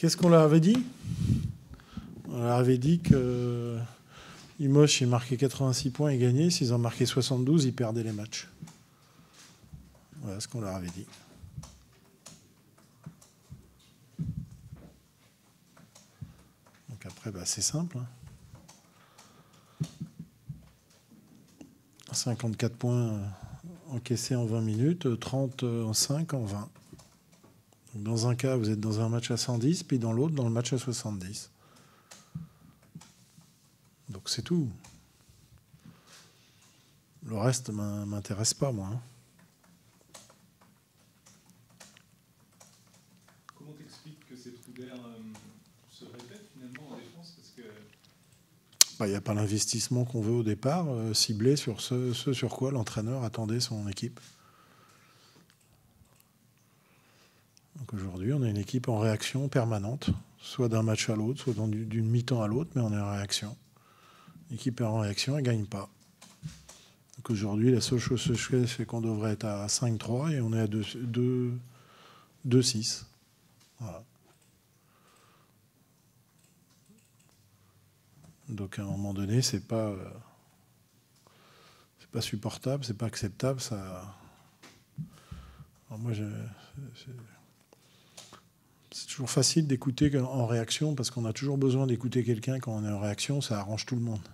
Qu'est-ce qu'on leur avait dit? On leur avait dit que Limoges, il marquait 86 points et gagnait. S'ils en marquaient 72, ils perdaient les matchs. Voilà ce qu'on leur avait dit. Donc après, c'est simple. 54 points encaissés en 20 minutes, 30 en 5 en 20. Donc dans un cas, vous êtes dans un match à 110, puis dans l'autre, dans le match à 70. Donc c'est tout. Le reste ne m'intéresse pas, moi. Comment t'expliques que ces trous d'air se répètent finalement en défense? Parce que Il n'y a pas l'investissement qu'on veut au départ, ciblé sur ce sur quoi l'entraîneur attendait son équipe. Donc aujourd'hui, on a une équipe en réaction permanente, soit d'un match à l'autre, soit d'une mi-temps à l'autre, mais on est en réaction. L'équipe est en réaction, elle ne gagne pas. Donc aujourd'hui, la seule chose que je fais, c'est qu'on devrait être à 5-3 et on est à 2-6. Voilà. Donc à un moment donné, c'est pas supportable, c'est pas acceptable. Ça. Alors moi, c'est toujours facile d'écouter en réaction parce qu'on a toujours besoin d'écouter quelqu'un quand on est en réaction. Ça arrange tout le monde.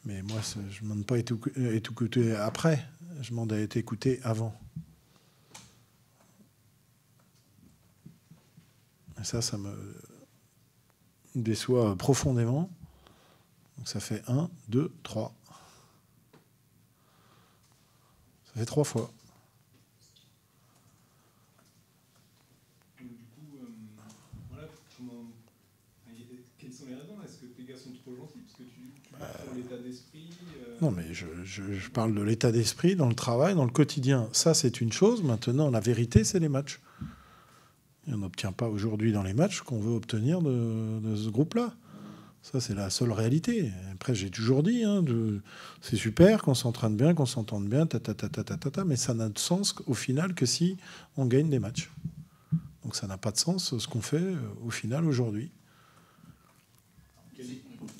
Mais moi, je ne demande pas à être écouté après. Je demande à être écouté avant. Et ça me déçoit profondément. Donc ça fait 1, 2, 3. Ça fait 3 fois. du coup, voilà, quelles sont les raisons? Est-ce que tes gars sont trop gentils? Parce que tu parles de l'état d'esprit. Non, mais je parle de l'état d'esprit dans le travail, dans le quotidien. Ça, c'est une chose. Maintenant, la vérité, c'est les matchs. Et on n'obtient pas aujourd'hui dans les matchs qu'on veut obtenir de ce groupe-là. Ça, c'est la seule réalité. Après, j'ai toujours dit, c'est super qu'on s'entraîne bien, qu'on s'entende bien, mais ça n'a de sens au final que si on gagne des matchs. Donc ça n'a pas de sens ce qu'on fait au final aujourd'hui.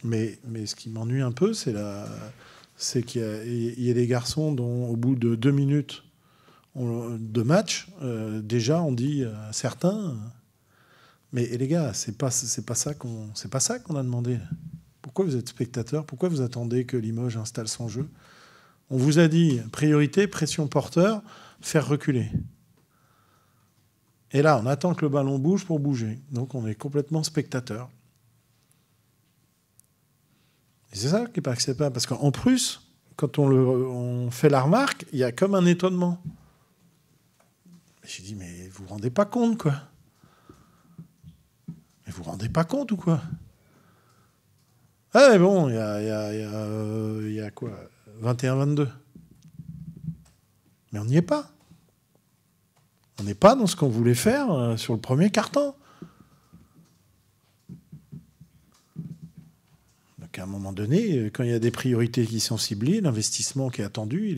Mais ce qui m'ennuie un peu, c'est qu'il y a des garçons dont, au bout de 2 minutes de match, déjà on dit à certains... Mais les gars, c'est pas ça qu'on a demandé. Pourquoi vous êtes spectateur? Pourquoi vous attendez que Limoges installe son jeu? On vous a dit priorité, pression porteur, faire reculer. Et là, on attend que le ballon bouge pour bouger. Donc on est complètement spectateur. Et c'est ça qui n'est pas acceptable. Parce qu'en plus, quand on fait la remarque, il y a comme un étonnement. J'ai dit, mais vous vous rendez pas compte, quoi? Mais vous vous rendez pas compte ou quoi? Ah mais bon, il y a quoi? 21-22. Mais on n'y est pas. On n'est pas dans ce qu'on voulait faire sur le premier carton. Donc à un moment donné, quand il y a des priorités qui sont ciblées, l'investissement qui est attendu,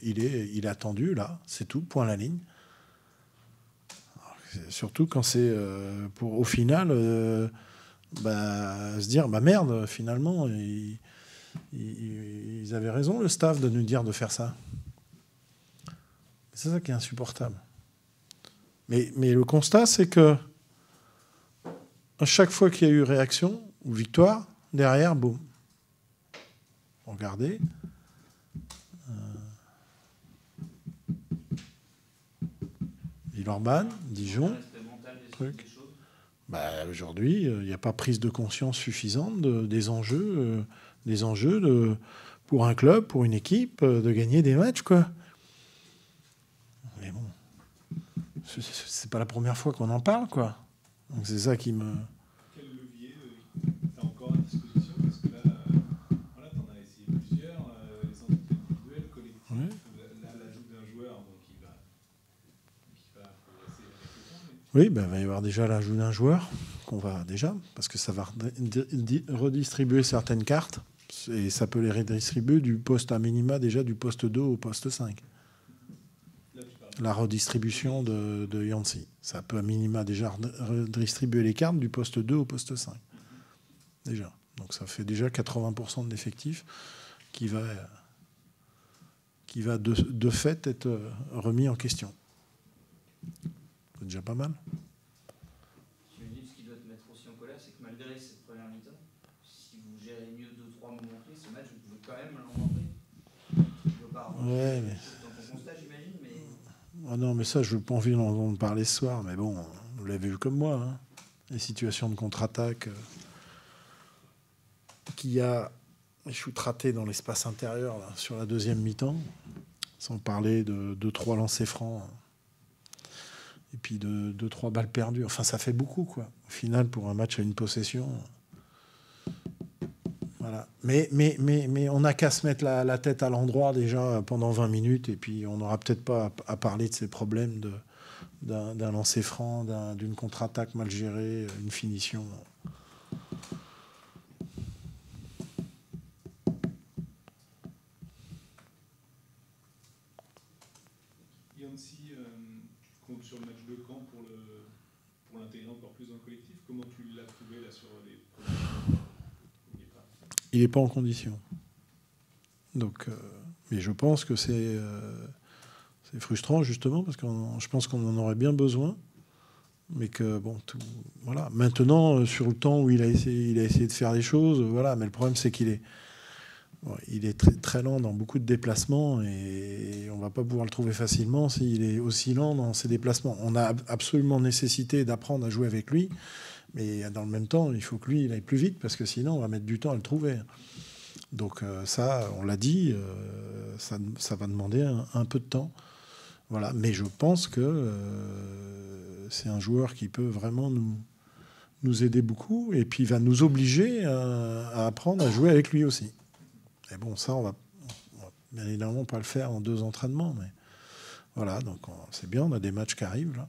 il est attendu là, c'est tout, point à la ligne. Surtout quand c'est pour au final se dire merde, finalement ils avaient raison, le staff, de nous dire de faire ça. C'est ça qui est insupportable. Mais le constat, c'est que à chaque fois qu'il y a eu réaction ou victoire, derrière, boum. Regardez. Villeurbanne, Dijon, truc. Aujourd'hui, il n'y a pas prise de conscience suffisante des enjeux pour un club, pour une équipe, de gagner des matchs, quoi. Mais bon, c'est pas la première fois qu'on en parle, quoi. Donc c'est ça qui me... Quel levier tu as encore à disposition? Parce que là, voilà, tu en as essayé plusieurs, les centres individuels, collectifs, Ouais. L'ajout d'un joueur qui va progresser avec le temps. Oui, il va y avoir déjà l'ajout d'un joueur, qu'on va déjà, parce que ça va redistribuer certaines cartes, et ça peut les redistribuer du poste à minima, déjà du poste 2 au poste 5. Là, tu parles la redistribution de Yancy. Ça peut à minima déjà redistribuer les cartes du poste 2 au poste 5. Déjà. Donc ça fait déjà 80% de l'effectif qui va de fait être remis en question. C'est déjà pas mal. Ce qui doit te mettre aussi en colère, c'est que malgré cette première mi-temps, si vous gérez mieux 2-3 moments clés, ce match, vous pouvez quand même l'emporter. Ouais, mais... Ah non, mais ça, je n'ai pas envie d'en parler ce soir. Mais bon, vous l'avez vu comme moi. Hein. Les situations de contre-attaque qu'il y a échoutraté dans l'espace intérieur là, sur la deuxième mi-temps, sans parler de 2-3 lancers francs et puis de 2-3 balles perdues. Enfin, ça fait beaucoup, quoi. Au final, pour un match à une possession... Voilà. Mais on n'a qu'à se mettre la tête à l'endroit déjà pendant 20 minutes et puis on n'aura peut-être pas à parler de ces problèmes d'un lancer franc, d'une contre-attaque mal gérée, une finition. Yancy compte sur le match de Caen pour l'intégrer encore plus dans le collectif. Comment tu l'as trouvé là sur les premiers... Il n'est pas en condition. Donc, mais je pense que c'est frustrant, justement, parce que je pense qu'on en aurait bien besoin. Mais que, bon, tout, voilà. Maintenant, sur le temps où il a essayé de faire des choses, voilà. Mais le problème, c'est qu'il est très, très lent dans beaucoup de déplacements et on ne va pas pouvoir le trouver facilement s'il est aussi lent dans ses déplacements. On a absolument nécessité d'apprendre à jouer avec lui. Mais dans le même temps, il faut que lui, il aille plus vite, parce que sinon, on va mettre du temps à le trouver. Donc ça, on l'a dit, ça va demander un peu de temps. Voilà. Mais je pense que c'est un joueur qui peut vraiment nous aider beaucoup, et puis il va nous obliger à apprendre à jouer avec lui aussi. Et bon, ça, on va bien évidemment pas le faire en 2 entraînements, mais voilà, donc c'est bien, on a des matchs qui arrivent, là.